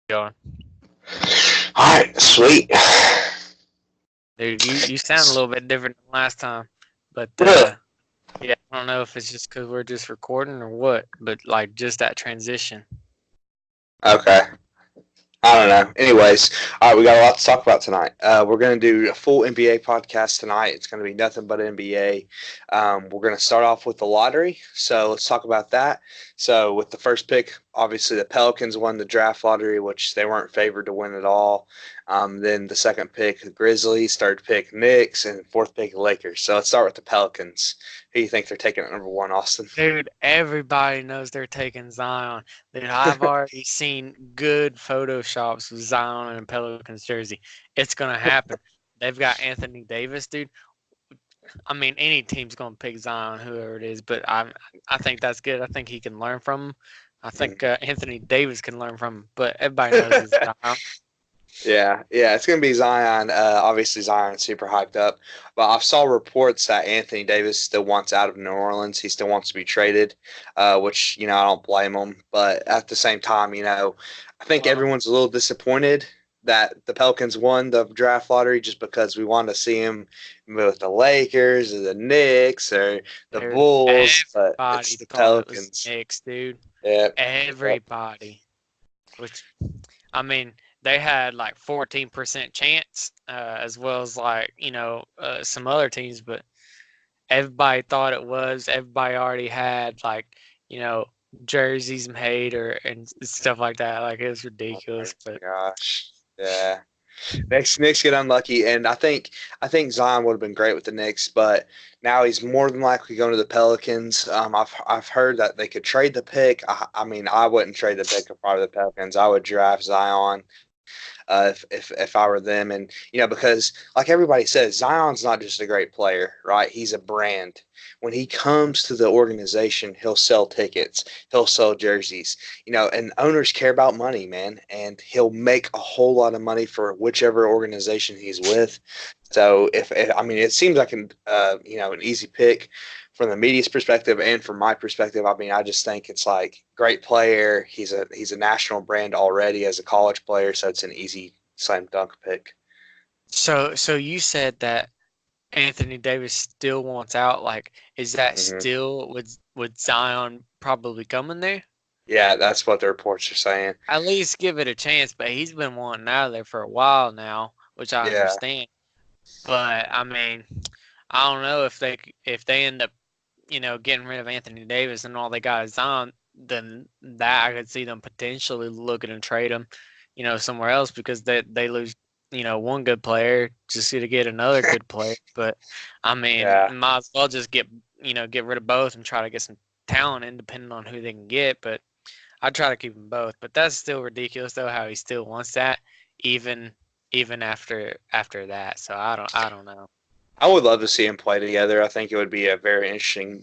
Going. All right, sweet. Dude, you sound a little bit different than last time, but Really? yeah, I don't know if it's just because we're just recording or what, but like just that transition. Okay. I don't know. Anyways, all right, we got a lot to talk about tonight. We're going to do a full NBA podcast tonight. It's going to be nothing but NBA. We're going to start off with the lottery. So let's talk about that. So with the first pick, obviously the Pelicans won the draft lottery, which they weren't favored to win at all. Then the second pick, the Grizzlies. Third pick, Knicks, and fourth pick, Lakers. So let's start with the Pelicans. Who do you think they're taking at number one, Austin? Dude, everybody knows they're taking Zion. Dude, I've already seen good photoshops with Zion in a Pelicans jersey. It's gonna happen. They've got Anthony Davis, dude. I mean, any team's gonna pick Zion, whoever it is, but I think that's good. I think he can learn from him. I think Anthony Davis can learn from him, but everybody knows it's Zion. Yeah, it's gonna be Zion. Obviously, Zion's super hyped up, but I saw reports that Anthony Davis still wants out of New Orleans. He still wants to be traded, which I don't blame him. But at the same time, I think Well, everyone's a little disappointed that the Pelicans won the draft lottery just because we wanted to see him with the Lakers or the Knicks or the dude, Bulls, but it's everybody the thought it was Pelicans. Knicks, dude. Yeah, yep. Everybody. Which, I mean, they had like 14% chance, as well as like some other teams, but everybody thought it was. Everybody already had like you know jerseys made or and stuff like that. Like it was Oh my ridiculous, but gosh, yeah. Knicks get unlucky, and I think Zion would have been great with the Knicks, but now he's more than likely going to the Pelicans. I've heard that they could trade the pick. I mean, I wouldn't trade the pick if I were the Pelicans. I would draft Zion if I were them, and because like everybody says, Zion's not just a great player, right? He's a brand. When he comes to the organization, he'll sell tickets, he'll sell jerseys, and owners care about money, man, and he'll make a whole lot of money for whichever organization he's with. So if I mean, it seems like an easy pick from the media's perspective and from my perspective. I mean, I just think it's like great player. He's a national brand already as a college player, so it's an easy slam dunk pick. so you said that Anthony Davis still wants out. Like, is that Hmm. still with Zion probably coming there? Yeah, that's what the reports are saying. At least give it a chance, but he's been wanting out of there for a while now, which I Yeah, understand. But I mean, I don't know if they end up getting rid of Anthony Davis and all they got is Zion, then that I could see them potentially looking to trade him, somewhere else because they lose one good player just to get another good player. But I mean, yeah. might as well just get rid of both and try to get some talent in, depending on who they can get. But I'd try to keep them both. But that's still ridiculous though how he still wants that even even after that. So I don't know. I would love to see them play together. I think it would be a very interesting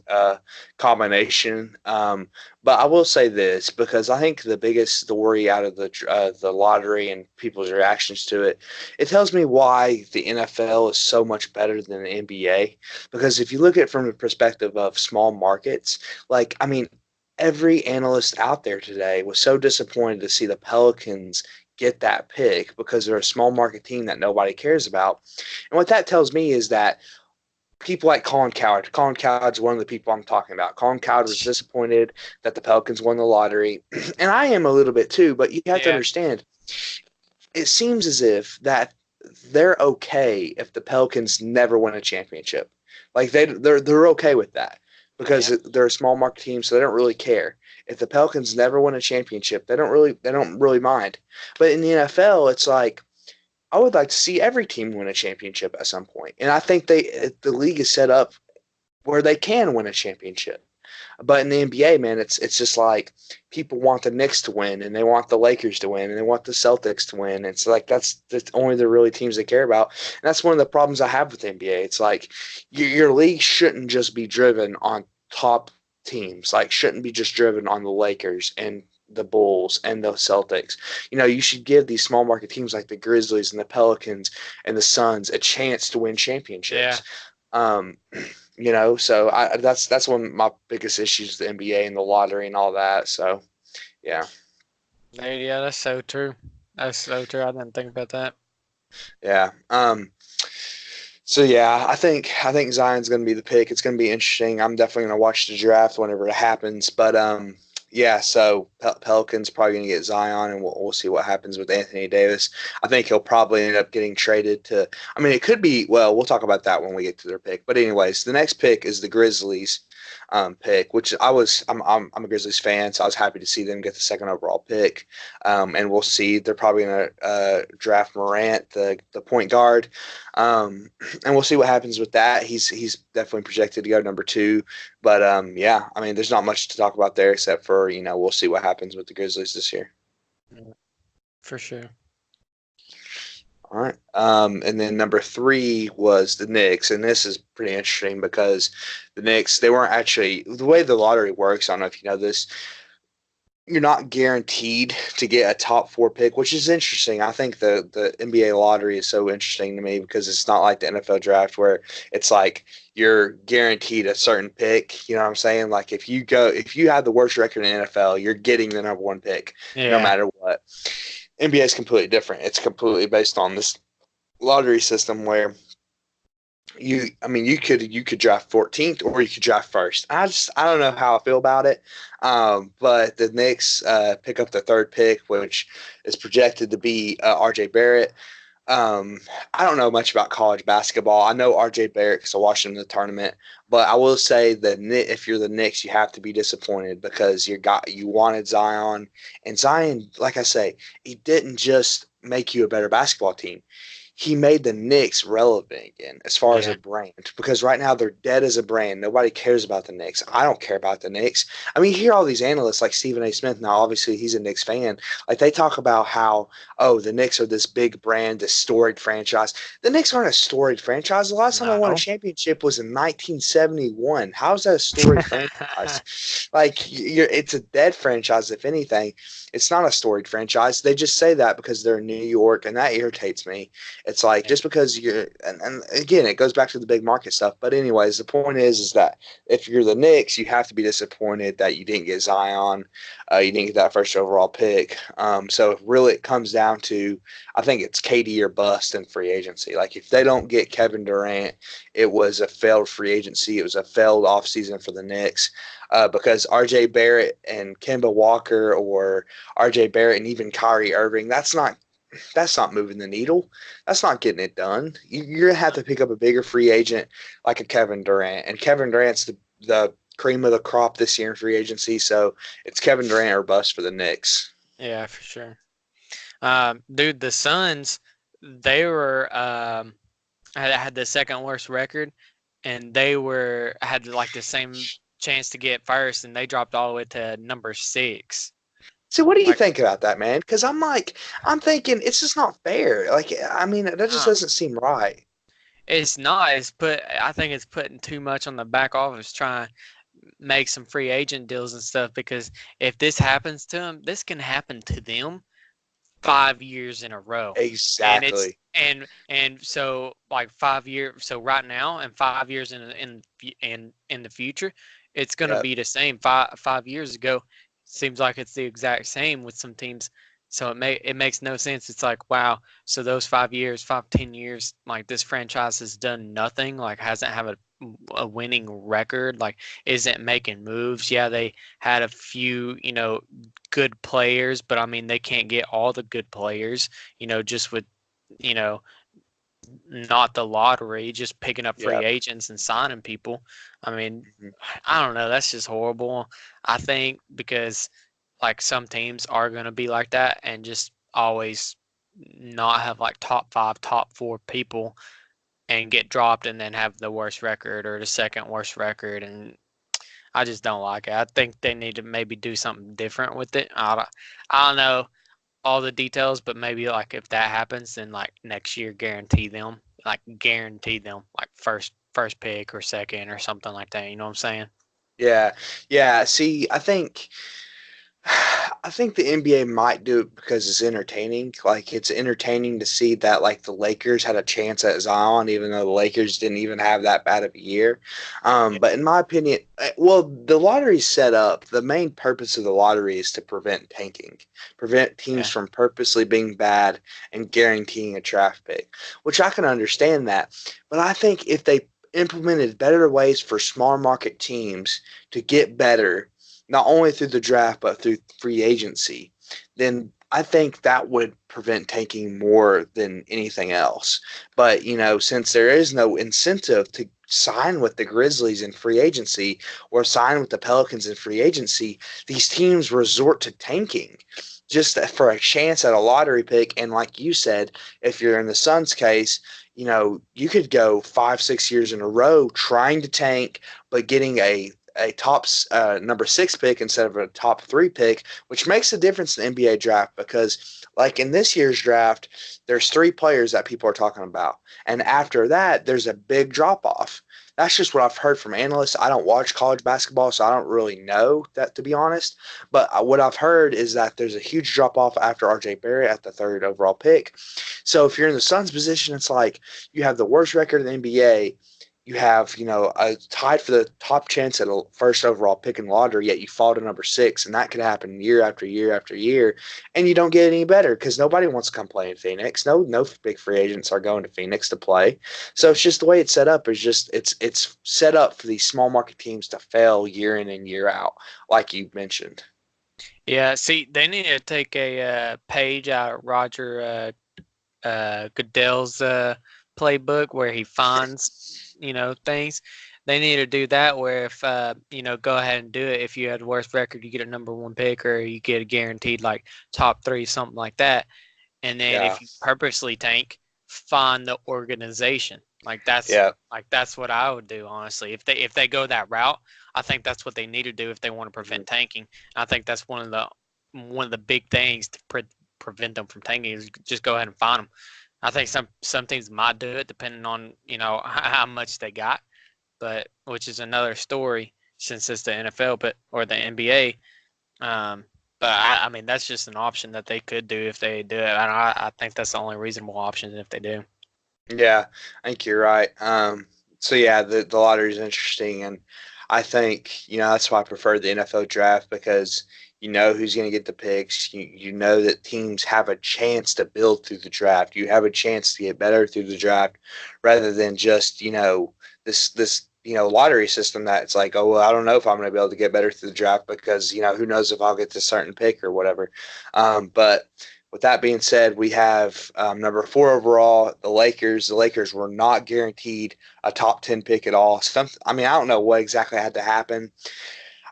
combination. But I will say this because I think the biggest story out of the lottery and people's reactions to it, it tells me why the NFL is so much better than the NBA. Because if you look at it from the perspective of small markets, like I mean, every analyst out there today was so disappointed to see the Pelicans get that pick because they're a small market team that nobody cares about. And what that tells me is that people like Colin Cowherd's one of the people I'm talking about. Colin Cowherd was disappointed that the Pelicans won the lottery, and I am a little bit too. But you have to Yeah, understand, it seems as if that they're okay if the Pelicans never win a championship. Like they're okay with that because yeah. they're a small market team, so they don't really care. If the Pelicans never win a championship, they don't really mind. But in the NFL, it's like I would like to see every team win a championship at some point, and I think the league is set up where they can win a championship. But in the NBA, man, it's just like people want the Knicks to win, and they want the Lakers to win, and they want the Celtics to win. It's like that's only the really teams they care about, and that's one of the problems I have with the NBA. It's like your league shouldn't just be driven on top teams, like shouldn't be just driven on the Lakers and the Bulls and the Celtics. You should give these small market teams like the Grizzlies and the Pelicans and the Suns a chance to win Yeah. championships. Um, so that's one of my biggest issues, the NBA and the lottery and all that. So yeah, Yeah, that's so true. That's so true. I didn't think about that. Yeah. So yeah, I think Zion's going to be the pick. It's going to be interesting. I'm definitely going to watch the draft whenever it happens. But yeah. So Pelicans probably going to get Zion, and we'll see what happens with Anthony Davis. I think he'll probably end up getting traded to. I mean, it could be. Well, we'll talk about that when we get to their pick. But anyways, the next pick is the Grizzlies. Pick, which I'm a Grizzlies fan, so I was happy to see them get the second overall pick. And we'll see. They're probably going to draft Morant, the point guard. And we'll see what happens with that. He's definitely projected to go number two. But yeah, I mean, there's not much to talk about there except for we'll see what happens with the Grizzlies this year. Yeah, for sure. All right. And then number three was the Knicks, and this is pretty interesting because the Knicks they weren't actually the way the lottery works. I don't know if you know this. You're not guaranteed to get a top four pick, which is interesting. I think the NBA lottery is so interesting to me because it's not like the NFL draft where it's like you're guaranteed a certain pick. You know what I'm saying? Like if you have the worst record in the NFL, you're getting the number one pick no Yeah. matter what. NBA is completely different. It's completely based on this lottery system where you could draft 14th or you could draft first. I don't know how I feel about it. But the Knicks pick up the third pick, which is projected to be RJ Barrett. Um, I don't know much about college basketball. I know RJ Barrett because I watched him in the tournament, but I will say that if you're the Knicks, you have to be disappointed because you wanted Zion, and Zion, like I say, he didn't just make you a better basketball team, he made the Knicks relevant again as far as Yeah. a brand because right now they're dead as a brand. Nobody cares about the Knicks. I don't care about the Knicks. I mean, you hear all these analysts like Stephen A. Smith. Now, obviously, he's a Knicks fan. Like they talk about how, oh, the Knicks are this big brand, this storied franchise. The Knicks aren't a storied franchise. The last time I won a No. championship was in 1971. How is that a storied franchise? Like, it's a dead franchise, if anything. It's not a storied franchise. They just say that because they're in New York, and that irritates me. It's like Yeah. just because and again, it goes back to the big market stuff. But anyways, the point is that if you're the Knicks, you have to be disappointed that you didn't get Zion, you didn't get that first overall pick. So really, it comes down to I think it's KD or bust in free agency. Like if they don't get Kevin Durant, it was a failed free agency. It was a failed offseason for the Knicks. Because RJ Barrett and Kemba Walker or RJ Barrett and even Kyrie Irving, that's not moving the needle. That's not getting it done. You're gonna have to pick up a bigger free agent like a Kevin Durant, and Kevin Durant's the cream of the crop this year in free agency. So it's Kevin Durant or bust for the Knicks. Yeah, for sure. Dude, the Suns, they were had the second worst record, and they had like the same chance to get first, and they dropped all the way to number six. So what do you Like, think about that, man? Because I'm thinking it's just not fair. Like I mean, that just no, doesn't seem right. it's not. I think it's putting too much on the back office trying to make some free agent deals and stuff. Because if this happens to them, this can happen to them 5 years in a row, and it's Exactly. and so like 5 years. So right now and 5 years in the future, it's gonna Yep. be the same. Five years ago, seems like it's the exact same with some teams. So it makes no sense. It's like wow. So those 5 years, 10 years, like this franchise has done nothing. Like hasn't have a winning record. Like isn't making moves. Yeah, they had a few, good players, but I mean, they can't get all the good players, just with, you know, not the lottery, just picking up free Yep. agents and signing people. I mean, Mhm. I don't know. That's just horrible. I think because like some teams are going to be like that and just always not have like top five, top four people and get dropped and then have the worst record or the second worst record. And I just don't like it. I think they need to maybe do something different with it. I don't know all the details, but maybe like if that happens, then like next year guarantee them like first pick or second or something like that. You know what I'm saying? Yeah. Yeah. See, I think. I think the NBA might do it because it's entertaining. Like it's entertaining to see that like the Lakers had a chance at Zion, even though the Lakers didn't even have that bad of a year. Yeah, But in my opinion, well, the lottery's set up. The main purpose of the lottery is to prevent tanking, prevent teams yeah, from purposely being bad and guaranteeing a draft pick, which I can understand that. But I think if they implemented better ways for small market teams to get better not only through the draft but through free agency, then I think that would prevent tanking more than anything else. But since there is no incentive to sign with the Grizzlies in free agency or sign with the Pelicans in free agency, these teams resort to tanking just for a chance at a lottery pick. And like you said, if you're in the Suns case, you could go 5, 6 years in a row trying to tank, but getting a top number 6 pick instead of a top 3 pick, which makes a difference in the NBA draft because, like in this year's draft, there's 3 players that people are talking about, and after that, there's a big drop off. That's just what I've heard from analysts. I don't watch college basketball, so I don't really know that, to be honest. But what I've heard is that there's a huge drop off after RJ Barrett at the 3rd overall pick. So if you're in the Suns position, it's like you have the worst record in the NBA, you have, a tied for the top chance at a first overall pick in lottery, yet you fall to number 6, and that could happen year after year after year, and you don't get any better because nobody wants to come play in Phoenix. No big free agents are going to Phoenix to play. So it's just the way it's set up. Is just it's set up for these small market teams to fail year in and year out, like you mentioned. yeah. See, they need to take a page out of Roger Goodell's playbook where he finds things. They need to do that where if go ahead and do it. If you had the worst record, you get a number 1 pick, or you get a guaranteed like top 3, something like that. And then Yeah, if you purposely tank, find the organization. yeah, Like that's what I would do, honestly. If they go that route, I think that's what they need to do if they want to prevent tanking. I think that's one of the big things to prevent them from tanking is just go ahead and find them. I think some teams might do it depending on how much they got, but which is another story since it's the NFL, or the NBA. Um, but I mean that's just an option that they could do if they do it, and I think that's the only reasonable option if they do. yeah. I think you're right. So yeah, the lottery is interesting, and I think that's why I prefer the NFL draft because you know who's going to get the picks. You know that teams have a chance to build through the draft. You have a chance to get better through the draft, rather than just this lottery system that it's like, oh well, I don't know if I'm going to be able to get better through the draft because who knows if I'll get this certain pick or whatever. But with that being said, we have number 4 overall, the Lakers. The Lakers were not guaranteed a top 10 pick at all. I mean, I don't know what exactly had to happen.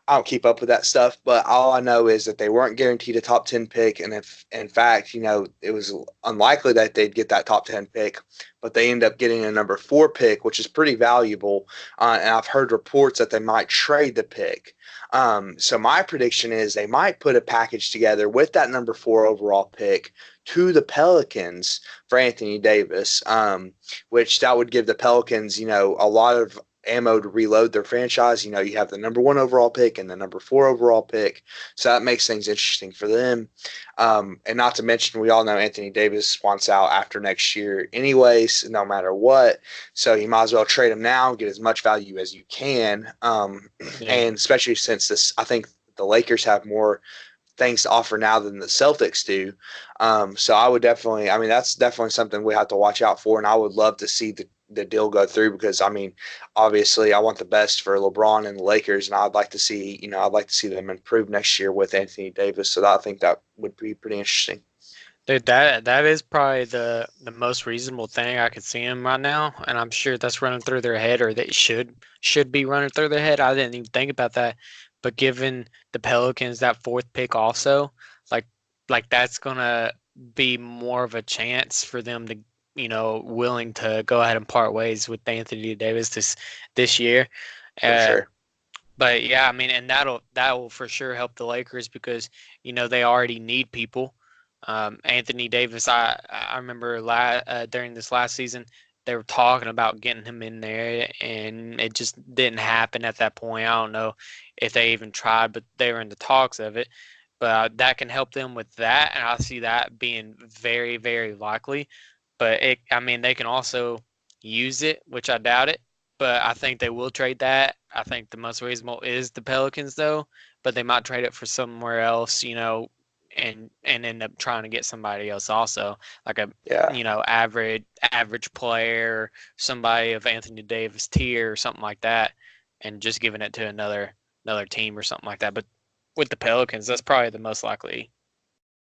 I don't keep up with that stuff, but all I know is that they weren't guaranteed a top 10 pick. And if, in fact, it was unlikely that they'd get that top 10 pick, but they end up getting a number 4 pick, which is pretty valuable. And I've heard reports that they might trade the pick. So my prediction is they might put a package together with that number 4 overall pick to the Pelicans for Anthony Davis, which that would give the Pelicans, a lot of ammo to reload their franchise. You have the number 1 overall pick and the number 4 overall pick. So that makes things interesting for them. And not to mention, we all know Anthony Davis wants out after next year anyways, no matter what. So you might as well trade him now, get as much value as you can. Yeah. And especially since I think the Lakers have more things to offer now than the Celtics do. So I would definitely, I mean, that's definitely something we have to watch out for. And I would love to see the deal go through because, I mean, obviously I want the best for LeBron and the Lakers. And I'd like to see, I'd like to see them improve next year with Anthony Davis. So I think that would be pretty interesting. Dude, that is probably the most reasonable thing I could see them right now, and I'm sure that's running through their head, or they should be running through their head. I didn't even think about that, but given the Pelicans that 4th pick also, like that's gonna be more of a chance for them to willing to go ahead and part ways with Anthony Davis this year. For Uh, sure. but yeah, I mean, and that will for sure help the Lakers because they already need people. Anthony Davis, I remember during this last season they were talking about getting him in there, and it just didn't happen at that point. I don't know if they even tried, but they were in the talks of it. but that can help them with that, and I see that being very, very likely. But they can also use it, which I doubt it. But I think they will trade that. I think the most reasonable is the Pelicans, though. But they might trade it for somewhere else, and end up trying to get somebody else also, like a Yeah. average player, somebody of Anthony Davis tier or something like that, and just giving it to another team or something like that. But with the Pelicans, that's probably the most likely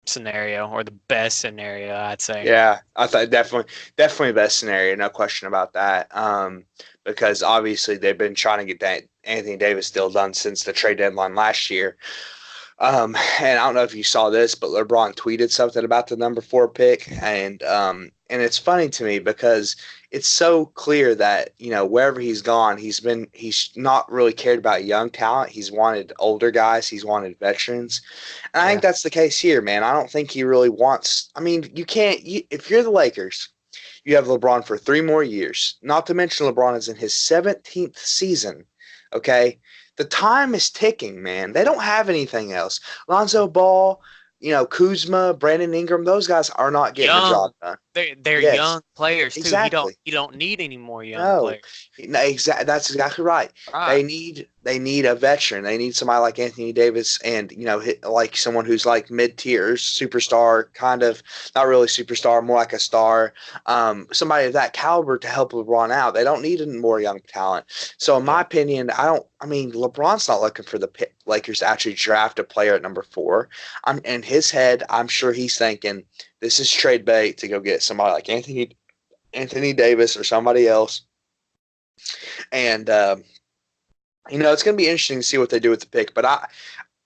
scenario, or the best scenario, I'd say. Yeah, I thought definitely best scenario, no question about that. Because obviously they've been trying to get that Anthony Davis deal done since the trade deadline last year. And I don't know if you saw this, but LeBron tweeted something about the number 4 pick, and it's funny to me because it's so clear that wherever he's gone, he's not really cared about young talent. He's wanted older guys. He's wanted veterans, and I think that's the case here, man. I don't think he really wants. I mean, if you're the Lakers, you have LeBron for 3 more years. Not to mention LeBron is in his 17th season. Okay, the time is ticking, man. They don't have anything else. Lonzo Ball, Kuzma, Brandon Ingram, those guys are not getting the Young. job done. They're Yes, young players too. exactly. You don't need any more young No, players. no, That's exactly right. Right. They need a veteran. They need somebody like Anthony Davis, and like someone who's like mid tiers, superstar, kind of not really superstar, more like a star. Somebody of that caliber to help LeBron out. They don't need any more young talent. So in my opinion, I mean, LeBron's not looking for the Lakers to actually draft a player at number 4. In his head, I'm sure he's thinking this is trade bait to go get somebody like Anthony Davis or somebody else. And it's going to be interesting to see what they do with the pick. But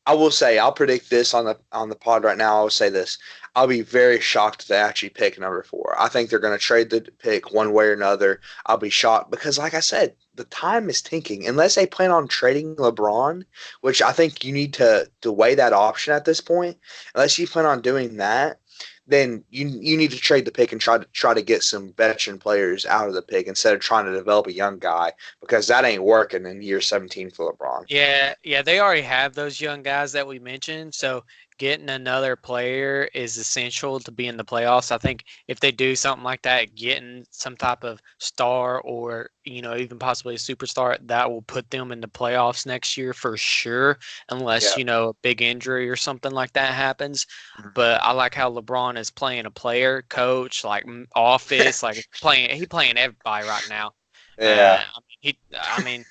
I will say, I'll predict this on the pod right now. I will say this: I'll be very shocked if they actually pick number 4. I think they're going to trade the pick one way or another. I'll be shocked because, like I said, the time is ticking. Unless they plan on trading LeBron, which I think you need to weigh that option at this point. Unless you plan on doing that, then you need to trade the pick and try to get some veteran players out of the pick instead of trying to develop a young guy, because that ain't working in year 17 for LeBron. Yeah, they already have those young guys that we mentioned. So getting another player is essential to be in the playoffs. I think if they do something like that, getting some type of star or, even possibly a superstar, that will put them in the playoffs next year for sure, unless, a big injury or something like that happens. But I like how LeBron is playing a player, coach, like office, like he playing everybody right now. Yeah. I mean,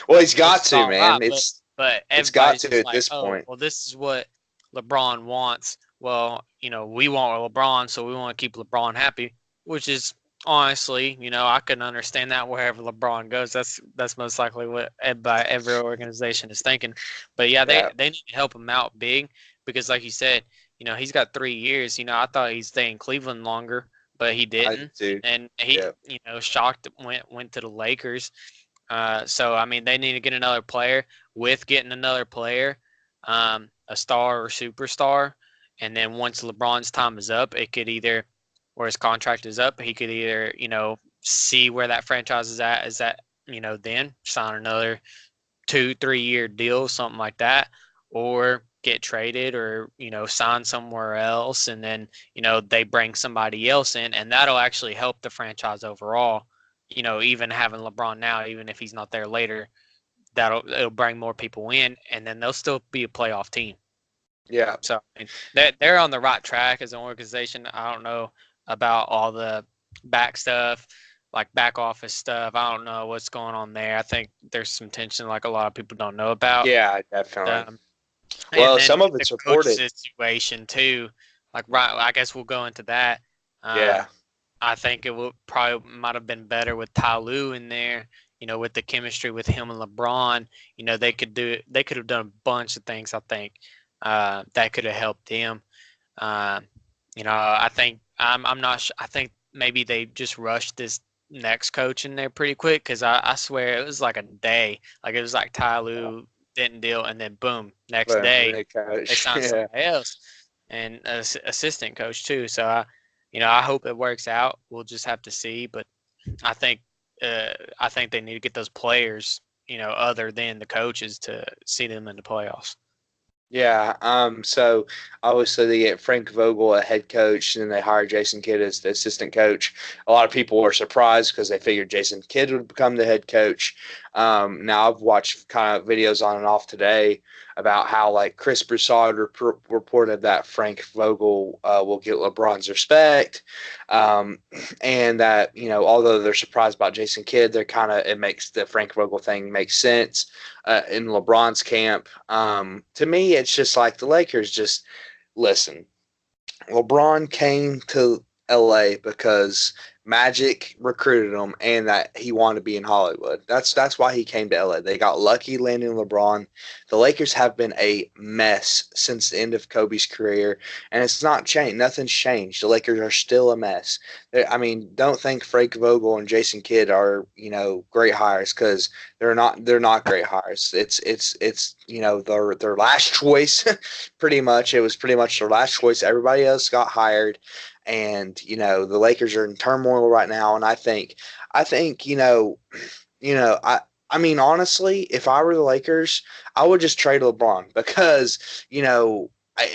well, he's got to, man. Right, but it's got everybody's to just at like, this oh, point. well, this is what LeBron wants. Well, we want LeBron, so we want to keep LeBron happy, which is honestly, I can understand that wherever LeBron goes. That's most likely what every organization is thinking. But yeah, they need to help him out big because, like you said, he's got 3 years. I thought he'd stay in Cleveland longer, but he didn't, and he, shocked went to the Lakers. So I mean, they need to get another player. With getting another player, a star or superstar, and then once LeBron's time is up, it could either, or his contract is up, he could either see where that franchise is at. Is that then sign another 2-3 year deal, something like that, or get traded or sign somewhere else, and then they bring somebody else in, and that'll actually help the franchise overall. Even having LeBron now, even if he's not there later, it'll bring more people in, and then they'll still be a playoff team. Yeah. So I mean, they're on the right track as an organization. I don't know about all the back stuff, like back office stuff. I don't know what's going on there. I think there's some tension, like a lot of people don't know about. Yeah, definitely. Well, and some of it's the coach reported. Situation too. Like, right, I guess we'll go into that. I think it would probably might have been better with Ty Lue in there. With the chemistry with him and LeBron, they could have done a bunch of things. I think that could have helped them. I think I'm not. I think maybe they just rushed this next coach in there pretty quick because I swear it was like a day. Like it was like Ty Lue didn't deal, and then boom, next day they signed somebody else, and assistant coach too. So I hope it works out. We'll just have to see. But I think they need to get those players, other than the coaches, to see them in the playoffs. Yeah. So obviously they get Frank Vogel, a head coach, and then they hire Jason Kidd as the assistant coach. A lot of people were surprised because they figured Jason Kidd would become the head coach. Now I've watched kind of videos on and off today about how like Chris Broussard reported that Frank Vogel will get LeBron's respect, um, and that although they're surprised about Jason Kidd, they're kind of it makes the Frank Vogel thing make sense in LeBron's camp. To me, it's just like the Lakers just listen. LeBron came to LA because Magic recruited him and that he wanted to be in Hollywood. That's why he came to LA. They got lucky landing LeBron. The Lakers have been a mess since the end of Kobe's career, and it's not changed. Nothing's changed. The Lakers are still a mess. I mean, don't think Frank Vogel and Jason Kidd are great hires because they're not great hires. It's their last choice pretty much. It was pretty much their last choice. Everybody else got hired, and the Lakers are in turmoil right now. And I think I mean honestly, if I were the Lakers, I would just trade LeBron because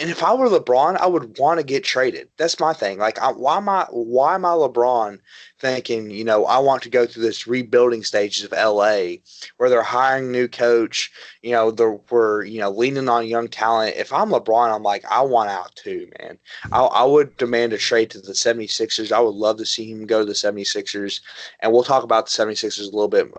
and if I were LeBron, I would want to get traded. That's my thing. Like, why am I LeBron thinking, I want to go through this rebuilding stages of LA where they're hiring new coach, we're leaning on young talent. If I'm LeBron, I'm like, I want out too, man. I would demand a trade to the 76ers. I would love to see him go to the 76ers, and we'll talk about the 76ers a little bit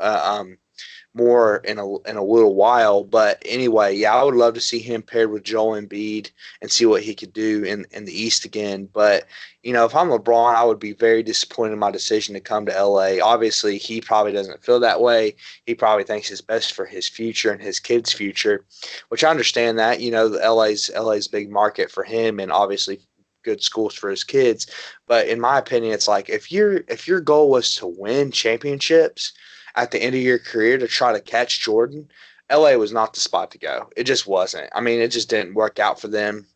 more in a little while. But anyway, yeah, I would love to see him paired with Joel Embiid and see what he could do in the East again. But if I'm LeBron, I would be very disappointed in my decision to come to LA. Obviously, he probably doesn't feel that way. He probably thinks it's best for his future and his kids' future, which I understand that. LA's big market for him, and obviously good schools for his kids. But in my opinion, it's like if your goal was to win championships at the end of your career to try to catch Jordan, LA was not the spot to go. It just wasn't. I mean, it just didn't work out for them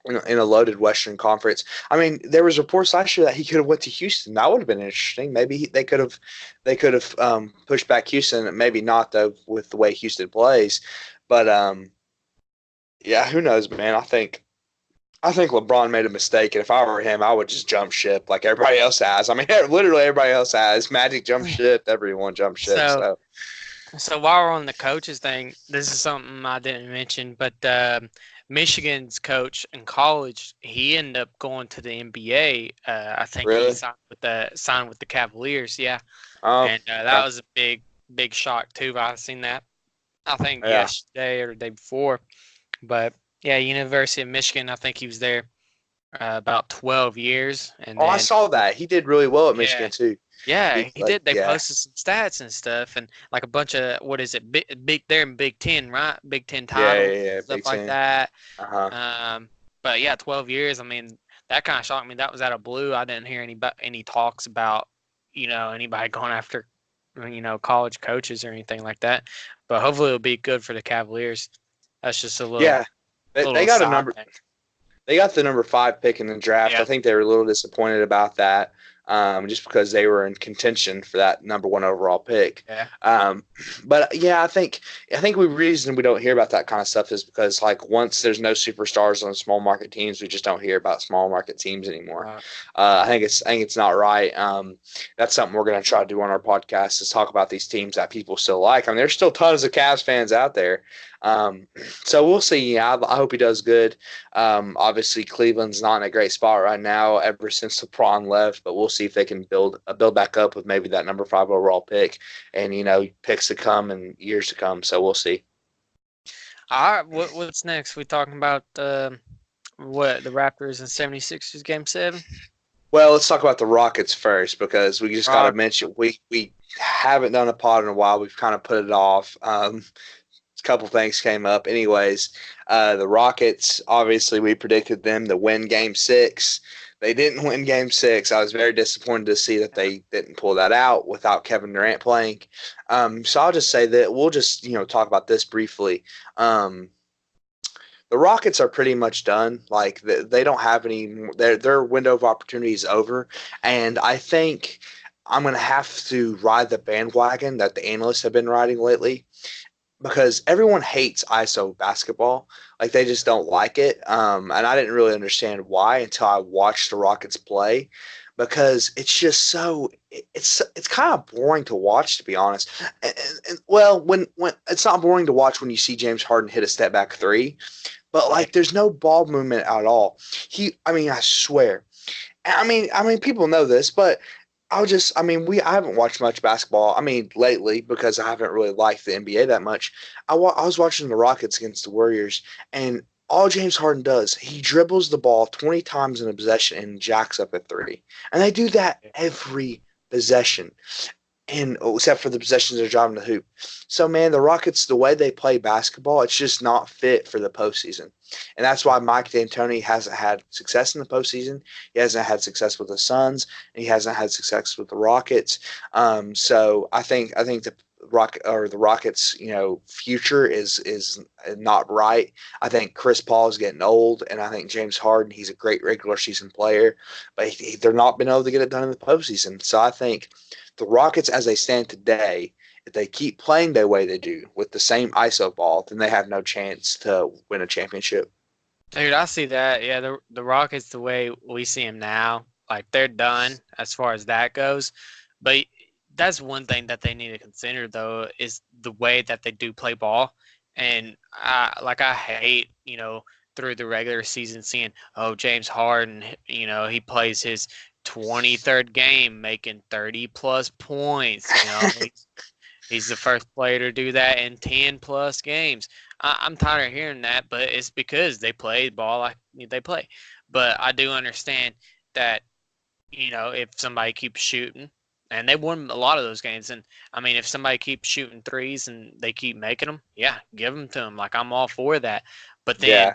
in a loaded Western Conference. I mean, there was reports last year that he could have went to Houston. That would have been interesting. Maybe they could have pushed back Houston. Maybe not though with the way Houston plays. But yeah, who knows, man? I think LeBron made a mistake, and if I were him, I would just jump ship like everybody else has. I mean, literally everybody else has. Magic jump ship, everyone jump ship. So, So so while we're on the coaches thing, this is something I didn't mention, but Michigan's coach in college, he ended up going to the NBA. I think he really, signed with the Cavaliers. Yeah, oh, and that okay. was a big shock too. I've seen that. I think Yeah. yesterday or the day before. But yeah, University of Michigan. I think he was there about 12 years, and Oh, I then saw that. He did really well at yeah, Michigan too. yeah, he Like, did. They yeah, posted some stats and stuff, and like a bunch of what is it? Big they're in Big Ten, right? Big Ten yeah, titles, yeah, yeah. stuff Big like Ten. that. Uh huh. Um, but yeah, 12 years. I mean, that kind of shocked me. That was out of blue. I didn't hear any talks about anybody going after college coaches or anything like that. But hopefully it'll be good for the Cavaliers. That's just a little Yeah, they little got a side number. thing. They got the number 5 pick in the draft. I Yeah. think they were a little disappointed about that, just because they were in contention for that number 1 overall pick. Yeah. Um, but yeah, I think the reason we don't hear about that kind of stuff is because like once there's no superstars on small market teams, we just don't hear about small market teams anymore. Uh, I think it's not right. That's something we're going to try to do on our podcast is talk about these teams that people still like. I mean, there's still tons of Cavs fans out there. Um, so we'll see. Yeah, I hope he does good. Obviously, Cleveland's not in a great spot right now ever since LeBron left, but we'll see if they can build back up with maybe that number 5 overall pick and picks to come and years to come. So we'll see. all right. What's next? We talking about what the Raptors and 76ers game 7? Well, let's talk about the Rockets first because we just got to Rock. mention we haven't done a pod in a while. We've kind of put it off. A couple things came up. Anyways, the Rockets, obviously, we predicted them to win Game 6. They didn't win Game 6. I was very disappointed to see that they didn't pull that out without Kevin Durant playing. So I'll just say that we'll just talk about this briefly. The Rockets are pretty much done. Like they don't have any. Their window of opportunity is over, and I think I'm going to have to ride the bandwagon that the analysts have been riding lately. because everyone hates ISO basketball. Like they just don't like it. And I didn't really understand why until I watched the Rockets play, because it's just so it's kind of boring to watch, to be honest. And well, when it's not boring to watch when you see James Harden hit a step back three, but like there's no ball movement at all. I mean, I swear. I mean, people know this, but I haven't watched much basketball. I mean, lately because I haven't really liked the NBA that much. I was watching the Rockets against the Warriors, and all James Harden does, he dribbles the ball 20 times in a possession and jacks up a three, and they do that every possession and except for the possessions they're driving the hoop. So man, the Rockets, the way they play basketball, it's just not fit for the postseason, and that's why Mike D'Antoni hasn't had success in the postseason. He hasn't had success with the Suns, and he hasn't had success with the Rockets. So I think the Rockets, future is not bright. I think Chris Paul is getting old, and I think James Harden, he's a great regular season player, but they're not been able to get it done in the postseason. So I think the Rockets, as they stand today, if they keep playing the way they do with the same ISO ball, then they have no chance to win a championship. Dude, I see that. Yeah, the Rockets, the way we see them now, like they're done as far as that goes. But that's one thing that they need to consider, though, is the way that they do play ball. And I hate, through the regular season seeing, oh, James Harden, he plays his 23rd game making 30 plus points. He's the first player to do that in 10 plus games. I'm tired of hearing that, but it's because they play ball like they play. But I do understand that, if somebody keeps shooting, and they won a lot of those games. And I mean, if somebody keeps shooting threes and they keep making them, yeah, give them to them. Like, I'm all for that. But then, Yeah,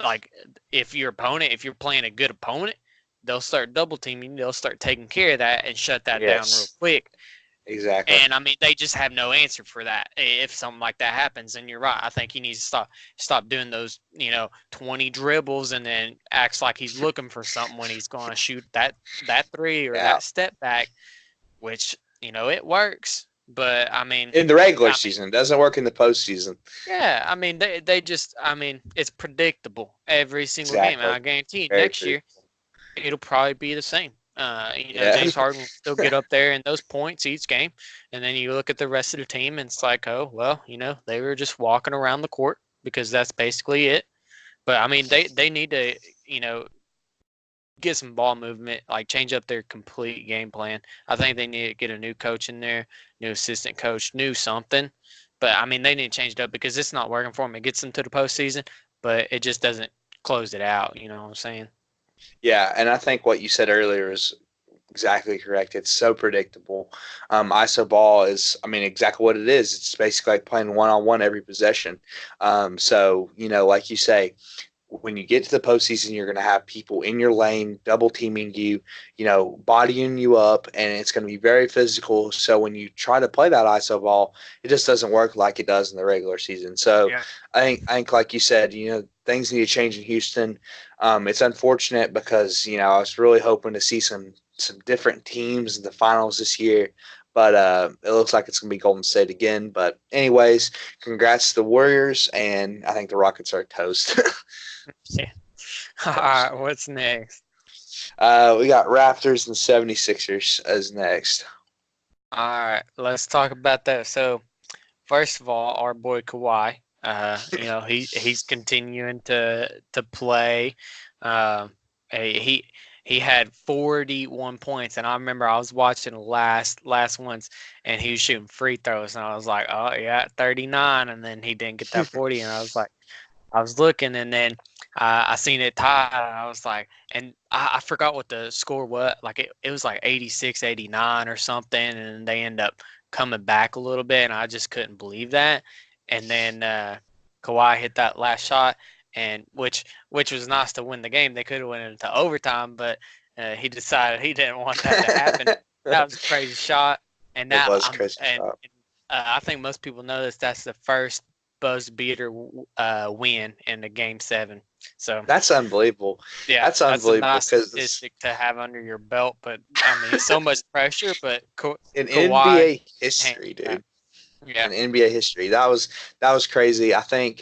like, if you're playing a good opponent, they'll start double teaming. They'll start taking care of that and shut that down real yes, quick. exactly. And I mean, they just have no answer for that. If something like that happens, and you're right, I think he needs to stop doing those, 20 dribbles and then acts like he's looking for something when he's going to shoot that three or Yeah. that step back, which it works. But I mean, In the regular season, it doesn't work in the postseason. yeah, I mean, they just, I mean, it's predictable every single game, and Exactly. I guarantee you Very next year predictable. it'll probably be the same. Yeah. James Harden will still get up there in those points each game, and then you look at the rest of the team, and it's like, oh well, they were just walking around the court because that's basically it. But I mean, they need to, get some ball movement, like change up their complete game plan. I think they need to get a new coach in there, new assistant coach, new something. But I mean, they need to change it up because it's not working for them. It gets them to the postseason, but it just doesn't close it out. You know what I'm saying? Yeah, and I think what you said earlier is exactly correct. It's so predictable. ISO ball is, I mean, exactly what it is. It's basically like playing one on one every possession. So, like you say, when you get to the postseason, you're going to have people in your lane double teaming you, bodying you up, and it's going to be very physical. So when you try to play that ISO ball, it just doesn't work like it does in the regular season. So Yeah. I think like you said, things need to change in Houston. It's unfortunate because I was really hoping to see some different teams in the finals this year. But it looks like it's going to be Golden State again. But anyways, congrats to the Warriors, and I think the Rockets are toast. Yeah. All right. What's next? We got Raptors and 76ers as next. All right. Let's talk about that. So, first of all, our boy Kawhi. He's continuing to play. Um, he had 41 points, and I remember I was watching the last ones, and he was shooting free throws, and I was like, oh yeah, 39, and then he didn't get that 40, and I was looking, and then I seen it tied, and I was like, and I forgot what the score was. Like it was like 86, 89 or something, and they end up coming back a little bit, and I just couldn't believe that. And then Kawhi hit that last shot, and which was nice to win the game. They could have went into overtime, but he decided he didn't want that to happen. That was a crazy shot, and It now was crazy. I think most people know this. That's the first buzz beater win in the game 7. So That's unbelievable. yeah, That's that's a unbelievable nice because statistic to have under your belt. But I mean, so much pressure. But in Kawhi NBA history, handled that. dude, Yeah. in NBA history. That was crazy. I think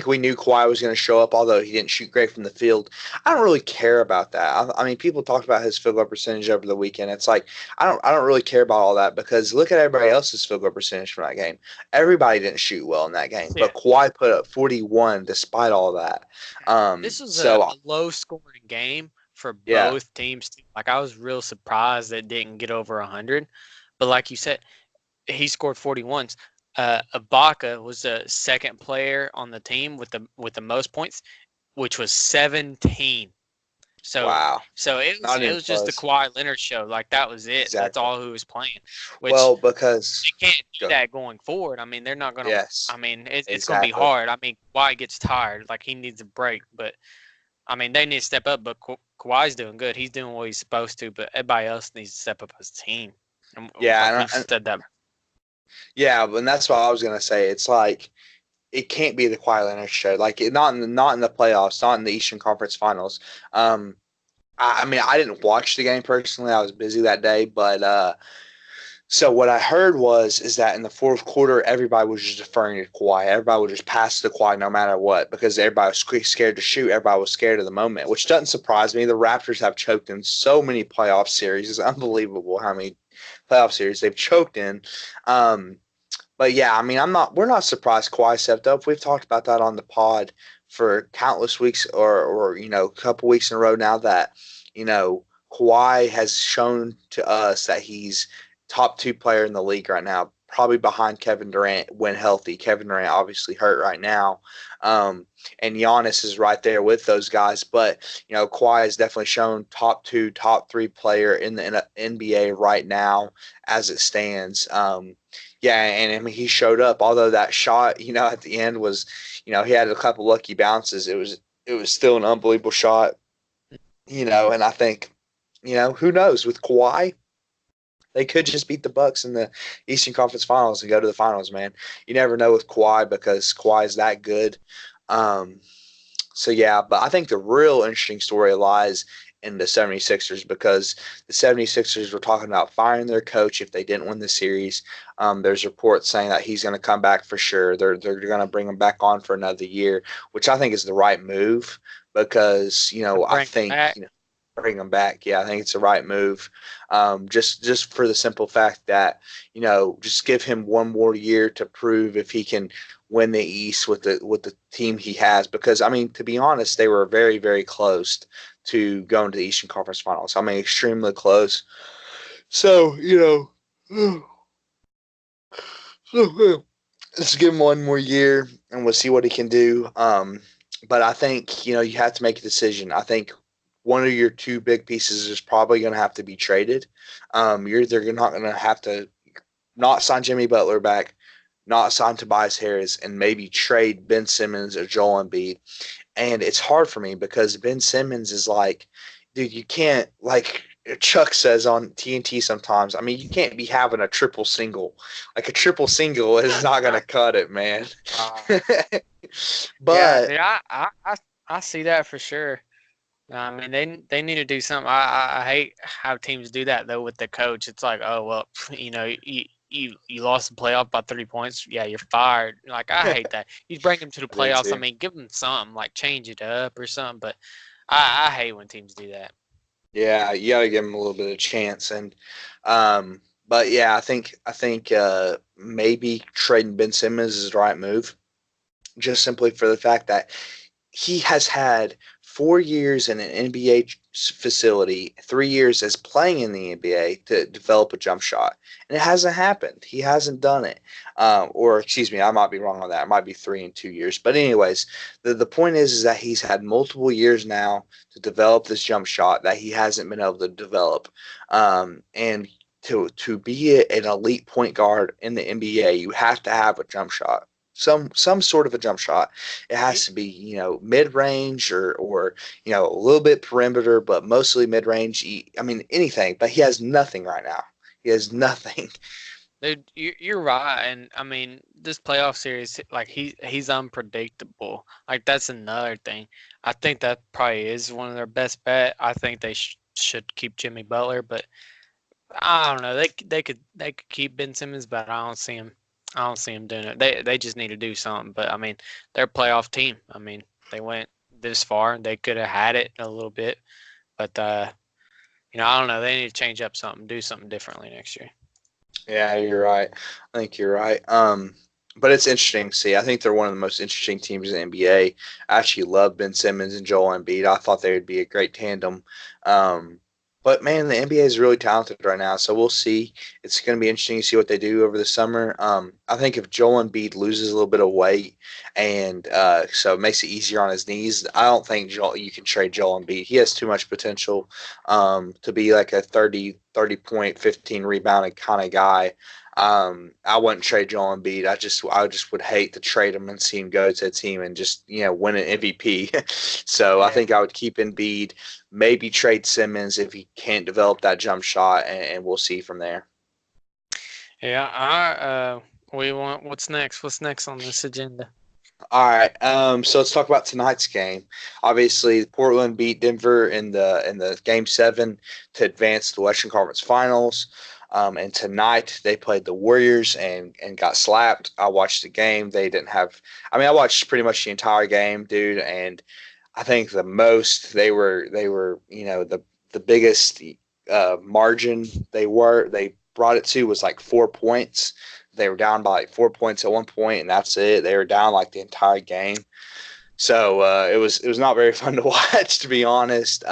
we knew Kawhi was going to show up, although he didn't shoot great from the field. I don't really care about that. I mean, people talked about his field goal percentage over the weekend. It's like I don't really care about all that because look at everybody else's field goal percentage from that game. Everybody didn't shoot well in that game, Yeah. but Kawhi put up 41 despite all that. This was So a low scoring game for yeah, both teams. Like I was real surprised that it didn't get over 100. But like you said, he scored 41s. Ibaka was the second player on the team with the most points, which was 17. So wow, so not it even was just the close. Kawhi Leonard show. Like that was it. That's Exactly. all who was playing. Which Well, because they can't do go, that going forward. I mean, they're not gonna. yes, I mean, it's gonna be exactly. hard. I mean, Kawhi gets tired. Like he needs a break. But I mean, they need to step up. But Kawhi's doing good. He's doing what he's supposed to. But everybody else needs to step up as a team. And like Yeah, we've said that. yeah, and that's what I was gonna say. It's like it can't be the Kawhi Leonard show. Like not in the playoffs, not in the Eastern Conference Finals. Um, I mean, I didn't watch the game personally. I was busy that day, but so what I heard is that in the fourth quarter, everybody was just deferring to Kawhi. Everybody would just pass to Kawhi no matter what because everybody was scared to shoot. Everybody was scared of the moment, which doesn't surprise me. The Raptors have choked in so many playoff series. It's unbelievable how many playoff series they've choked in. Um, but yeah, I mean, we're not surprised Kawhi stepped up. We've talked about that on the pod for countless weeks or a couple weeks in a row now that, Kawhi has shown to us that he's top two player in the league right now, probably behind Kevin Durant when healthy. Kevin Durant obviously hurt right now. And Giannis is right there with those guys. But, Kawhi has definitely shown top two, top three player in the NBA right now as it stands. Yeah, and I mean he showed up. Although that shot, at the end was, he had a couple lucky bounces. It was still an unbelievable shot. And I think, who knows with Kawhi, they could just beat the Bucks in the Eastern Conference Finals and go to the finals, man. You never know with Kawhi because Kawhi is that good. Um, so yeah, but I think the real interesting story lies in the 76ers because the 76ers were talking about firing their coach if they didn't win the series. There's reports saying that he's going to come back for sure. They're going to bring him back on for another year, which I think is the right move because, To I bring think, back. bring him back. Yeah, I think it's the right move. Just for the simple fact that, just give him one more year to prove if he can win the East with the team he has. Because I mean, to be honest, they were very, very close to going to the Eastern Conference Finals. I mean, extremely close. So, let's give him one more year and we'll see what he can do. But I think, you have to make a decision. I think one of your two big pieces is probably going to have to be traded. You're either not going to have to not sign Jimmy Butler back, not sign Tobias Harris, and maybe trade Ben Simmons or Joel Embiid. And it's hard for me because Ben Simmons is like, dude, you can't, like Chuck says on TNT sometimes, I mean, you can't be having a triple single. Like a triple single is not going to cut it, man. Uh, yeah, But dude, I see that for sure. I mean, they need to do something. I hate how teams do that though with the coach. It's like, oh well, you lost the playoff by 3 points. Yeah, you're fired. Like I hate that. You bring them to the I do playoffs. I too. mean, give them something like change it up or something. But I hate when teams do that. Yeah, you got to give him a little bit of chance. But yeah, I think maybe trading Ben Simmons is the right move, just simply for the fact that he has had 4 years in an NBA facility, 3 years as playing in the NBA to develop a jump shot, and it hasn't happened. He hasn't done it, or excuse me, I might be wrong on that. It might be 3 and 2 years, but anyways, the point is that he's had multiple years now to develop this jump shot that he hasn't been able to develop, and to be an elite point guard in the NBA, you have to have a jump shot, some sort of a jump shot. It has to be, mid range or a little bit perimeter, but mostly mid range. I mean anything, but he has nothing right now. He has nothing. Dude, you're right, and I mean this playoff series, like he's unpredictable. Like that's another thing. I think that probably is one of their best bet. I think they should keep Jimmy Butler, but I don't know. They could keep Ben Simmons, but I don't see him I don't see them doing it. They just need to do something. But I mean, they're a playoff team. I mean, they went this far. They could have had it a little bit, but I don't know. They need to change up something, do something differently next year. Yeah, you're right. I think you're right. But it's interesting to see. I think they're one of the most interesting teams in the NBA. I actually love Ben Simmons and Joel Embiid. I thought they would be a great tandem. Um, but man, the NBA is really talented right now, so we'll see. It's going to be interesting to see what they do over the summer. I think if Joel Embiid loses a little bit of weight and so it makes it easier on his knees, I don't think you can trade Joel Embiid. He has too much potential to be like a 30 point, 15 rebounding kind of guy. I wouldn't trade Joel Embiid. I just would hate to trade him and see him go to a team and just win an MVP. So Yeah. I think I would keep Embiid, maybe trade Simmons if he can't develop that jump shot, and we'll see from there. Yeah. We want what's next? What's next on this agenda? All right. So let's talk about tonight's game. Obviously, Portland beat Denver in the game 7 to advance to the Western Conference Finals. And tonight they played the Warriors and got slapped. I watched the game. They didn't have. I mean, I watched pretty much the entire game, dude. And I think the most they were the biggest margin they brought it to was like 4 points. They were down by like 4 points at one point, and that's it. They were down like the entire game. So it was not very fun to watch, to be honest.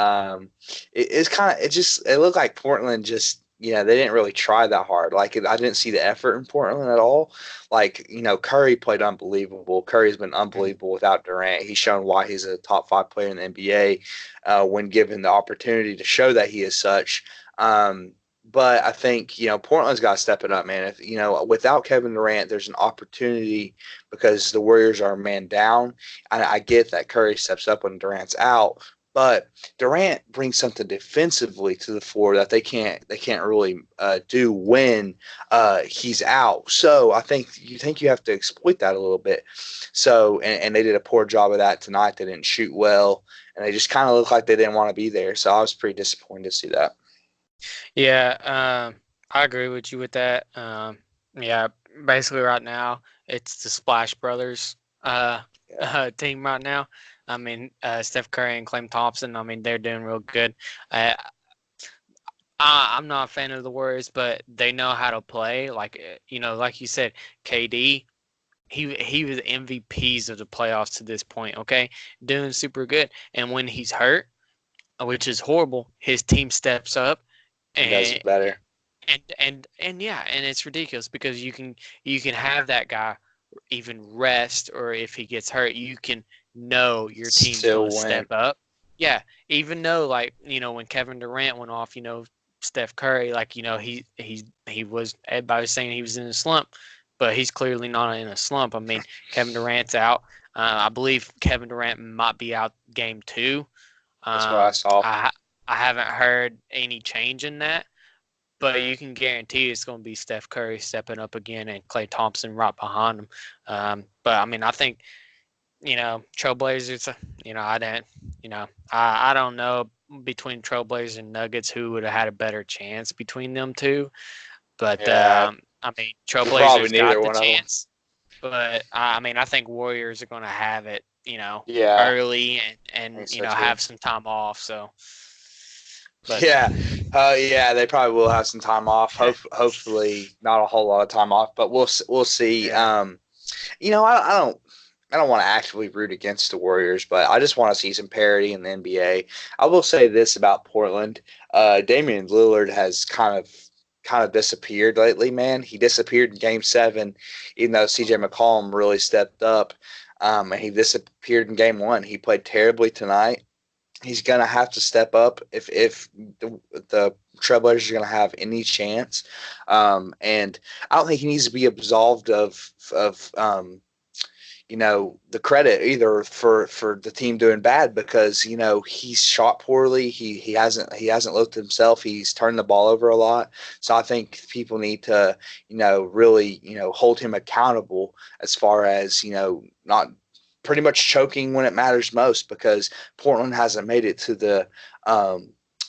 It's kind of it looked like Portland just they didn't really try that hard. Like I didn't see the effort in Portland at all. Like Curry played unbelievable. Curry's been unbelievable without Durant. He's shown why he's a top 5 player in the NBA when given the opportunity to show that he is such. But I think Portland's got to step it up, man. If without Kevin Durant, there's an opportunity because the Warriors are man down. I get that Curry steps up when Durant's out, but Durant brings something defensively to the floor that they can't really do when he's out. So I think you have to exploit that a little bit. So and they did a poor job of that tonight. They didn't shoot well, and they just kind of looked like they didn't want to be there. So I was pretty disappointed to see that. Yeah, I agree with you with that. Yeah, basically right now it's the Splash Brothers team right now. I mean, Steph Curry and Klay Thompson. I mean, they're doing real good. Uh, I'm not a fan of the Warriors, but they know how to play. Like like you said, KD. He was MVPs of the playoffs to this point. Okay, doing super good. And when he's hurt, which is horrible, his team steps up He does and it better. and yeah, and it's ridiculous because you can have that guy even rest, or if he gets hurt, you can know your team's Still going to win. step up. Yeah, even though like when Kevin Durant went off, Steph Curry, like he was, everybody was saying he was in a slump, but he's clearly not in a slump. I mean, Kevin Durant's out. I believe Kevin Durant might be out game 2. That's what I saw. I haven't heard any change in that, but you can guarantee it's going to be Steph Curry stepping up again and Klay Thompson right behind him. But I mean, I think Trailblazers. I didn't. I don't know between Trailblazers and Nuggets who would have had a better chance between them two. But Yeah, I mean, probably Trailblazers neither got the one of them. chance. But I mean, I think Warriors are going to have it. Yeah, Early I and think so too. have some time off. So, but Yeah, yeah, they probably will have some time off. Hopefully, not a whole lot of time off, but we'll see. yeah, I don't want to actively root against the Warriors, but I just want to see some parity in the NBA. I will say this about Portland: Damian Lillard has kind of disappeared lately. Man, he disappeared in Game 7, even though CJ McCollum really stepped up, and he disappeared in Game 1. He played terribly tonight. He's gonna have to step up if the Trailblazers are gonna have any chance. And I don't think he needs to be absolved of the credit either for the team doing bad because he's shot poorly. He hasn't looked at himself. He's turned the ball over a lot. So I think people need to really hold him accountable as far as not pretty much choking when it matters most because Portland hasn't made it to the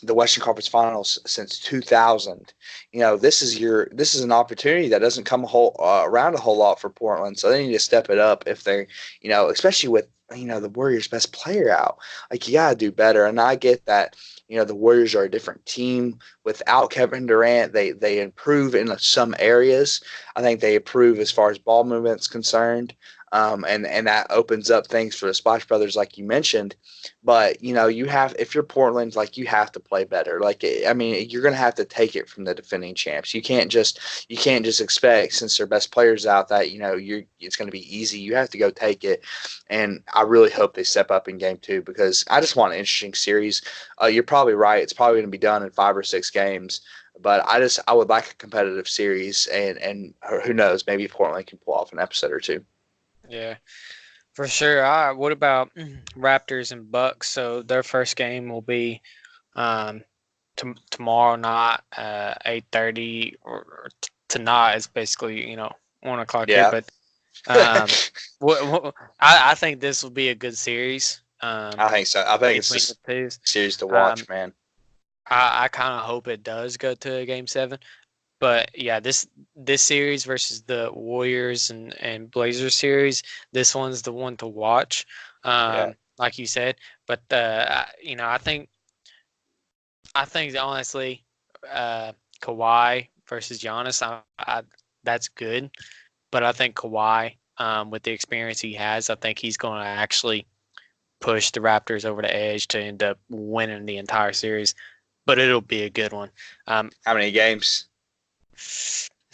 the Western Conference Finals since 2000. This is an opportunity that doesn't come around a whole lot for Portland. So they need to step it up if they, especially with the Warriors' best player out. Like, you gotta do better. And I get that. The Warriors are a different team without Kevin Durant. They improve in some areas. I think they improve as far as ball movement's concerned. And that opens up things for the Splash Brothers, like you mentioned. But if you're Portland, like, you have to play better. Like, I mean, you're gonna have to take it from the defending champs. You can't just expect, since their best players out, that it's gonna be easy. You have to go take it. And I really hope they step up in game 2, because I just want an interesting series. You're probably right; it's probably gonna be done in 5 or 6 games. But I would like a competitive series, and who knows, maybe Portland can pull off an episode or two. Yeah, for sure. All right, what about Raptors and Bucks? So their first game will be um, tomorrow night, 8:30, or tonight is basically 1 o'clock here. Yeah. But I think this will be a good series. I think so. I think it's just the two. series to watch, man. I kind of hope it does go to a game 7. But yeah, this series versus the Warriors and Blazers series, this one's the one to watch, like you said. But I think honestly, Kawhi versus Giannis, that's good. But I think Kawhi, with the experience he has, I think he's going to actually push the Raptors over the edge to end up winning the entire series. But it'll be a good one. How many games?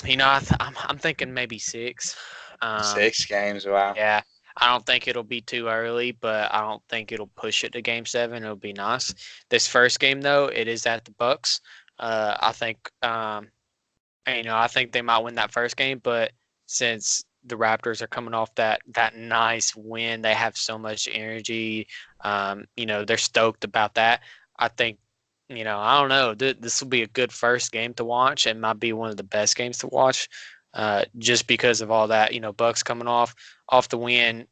I'm thinking maybe 6. 6 games, wow. Yeah, I don't think it'll be too early, but I don't think it'll push it to game 7. It'll be nice. This first game, though, it is at the Bucks. I think, I think they might win that first game, but since the Raptors are coming off that nice win, they have so much energy. They're stoked about that. I think. I don't know. This will be a good first game to watch. It might be one of the best games to watch, just because of all that. Bucks coming off the win.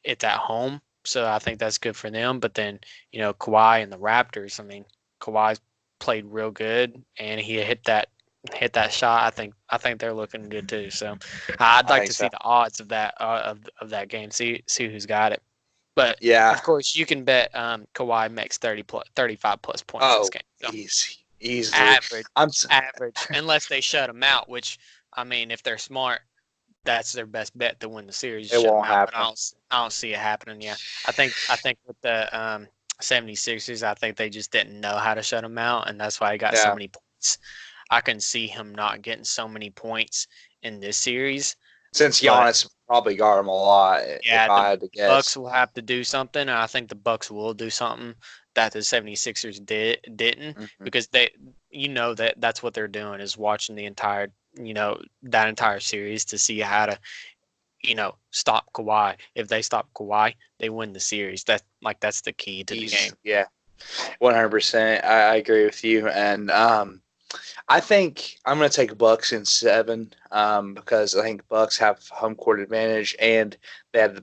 It's at home, so I think that's good for them. But then, Kawhi and the Raptors. I mean, Kawhi's played real good, and he hit that shot. I think they're looking good too. So I'd like to see the odds of that of that game. See who's got it. But yeah, of course, you can bet Kawhi makes 35 plus points this game. So easy, average, unless they shut him out. Which, I mean, if they're smart, that's their best bet to win the series. It won't happen. I don't see it happening. Yeah, I think with the 76ers, I think they just didn't know how to shut him out, and that's why he got so many points. I can see him not getting so many points in this series. Since Giannis probably got him a lot. Yeah, if I had to guess. Bucks will have to do something, and I think the Bucks will do something that the 76ers didn't, because that's what they're doing, is watching the entire that entire series to see how to stop Kawhi. If they stop Kawhi, they win the series. That's the key to the game. Yeah, 100%. I agree with you, and I think I'm going to take Bucks in 7 because I think Bucks have home court advantage, and they have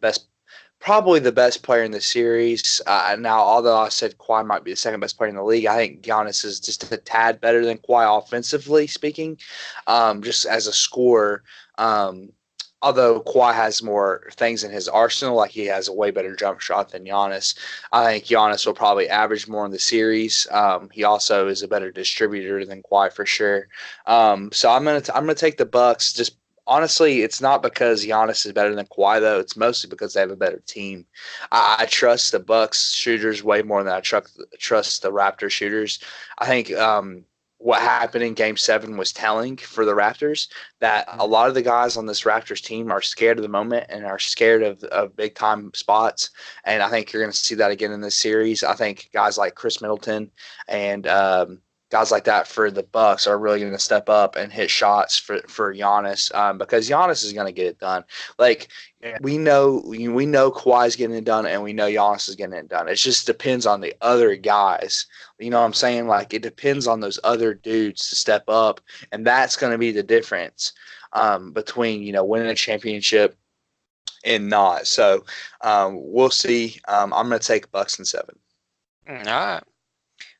probably the best player in the series. Now, although I said Kawhi might be the second best player in the league, I think Giannis is just a tad better than Kawhi offensively speaking, just as a scorer. Although Kawhi has more things in his arsenal, like he has a way better jump shot than Giannis, I think Giannis will probably average more in the series. He also is a better distributor than Kawhi for sure. So I'm gonna take the Bucks. Just honestly, it's not because Giannis is better than Kawhi, though. It's mostly because they have a better team. I trust the Bucks shooters way more than I trust the Raptors shooters. I think what happened in Game 7 was telling for the Raptors, that a lot of the guys on this Raptors team are scared of the moment and are scared of big-time spots, and I think you're going to see that again in this series. I think guys like Chris Middleton and guys like that for the Bucks are really going to step up and hit shots for Giannis, because Giannis is going to get it done. Like, we know Kawhi's getting it done, and we know Giannis is getting it done. It just depends on the other guys. You know what I'm saying? Like, it depends on those other dudes to step up, and that's going to be the difference between winning a championship and not. So we'll see. I'm going to take Bucks in 7. All right.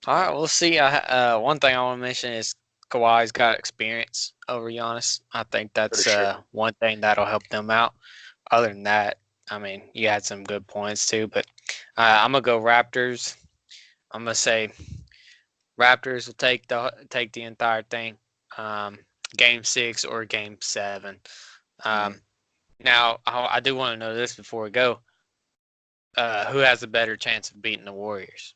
All right, we'll see. One thing I want to mention is Kawhi's got experience over Giannis. I think For that's sure. one thing that'll help them out. Other than that, I mean, you had some good points too, but I'm gonna go Raptors. I'm gonna say Raptors will take the entire thing, um, Game 6 or Game 7. Mm. Um, now, I do want to know this before we go. Who has a better chance of beating the Warriors?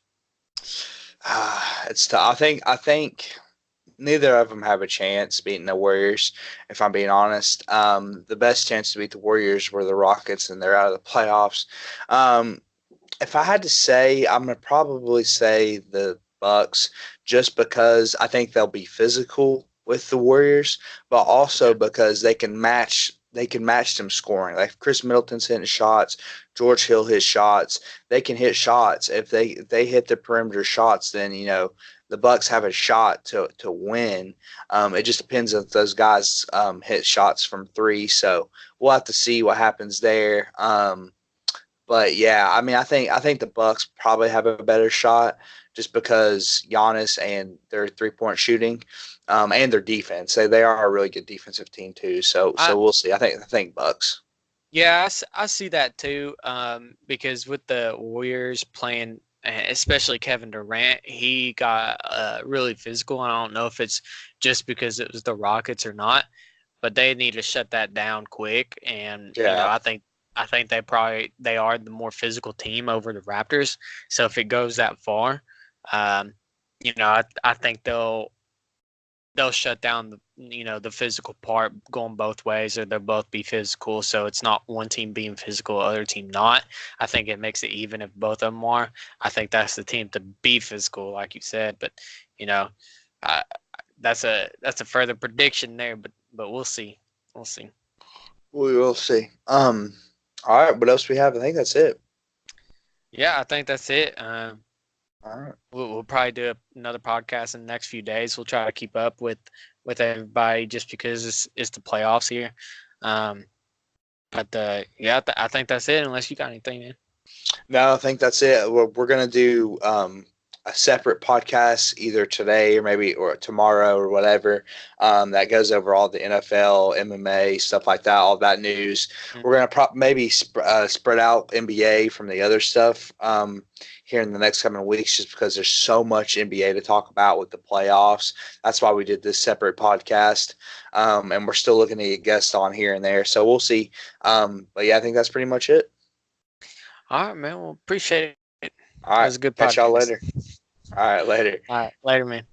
It's tough. I think neither of them have a chance beating the Warriors. If I'm being honest, the best chance to beat the Warriors were the Rockets, and they're out of the playoffs. Um, if I had to say, I'm gonna probably say the Bucks, just because I think they'll be physical with the Warriors, but also Okay. because they can match them scoring. Like Chris Middleton's hitting shots, George Hill hits shots. They can hit shots. If they hit the perimeter shots, then the Bucks have a shot to win. It just depends if those guys hit shots from three. So we'll have to see what happens there. But yeah, I mean, I think the Bucks probably have a better shot just because Giannis and their 3-point shooting, and their defense. They are a really good defensive team too. So I so we'll see. I think Bucks. Yeah, I see that too. Because with the Warriors playing, especially Kevin Durant, he got really physical. I don't know if it's just because it was the Rockets or not, but they need to shut that down quick. And Yeah. I think they are the more physical team over the Raptors. So if it goes that far, um, I think they'll shut down the physical part going both ways, or they'll both be physical, so it's not one team being physical, other team not. I think it makes it even if both of them are. I think that's the team to be physical, like you said, but you know I, that's a further prediction there, but we'll see. We will see. All right. What else we have? I think that's it. Yeah, I think that's it. All right. We'll probably do another podcast in the next few days. We'll try to keep up with everybody just because it's the playoffs here. um But yeah, I think that's it. Unless you got anything, man. No, I think that's it. We're gonna do a separate podcast either today or maybe or tomorrow or whatever, that goes over all the NFL, MMA stuff like that, all that news. We're Mhm. gonna maybe spread out NBA from the other stuff here in the next coming weeks, just because there's so much NBA to talk about with the playoffs. That's why we did this separate podcast, and we're still looking to get guests on here and there. So we'll see. But yeah, I think that's pretty much it. All right, man. Well, appreciate it. All It right. was a good Catch y'all podcast. later. All right. Later. All right, later, man.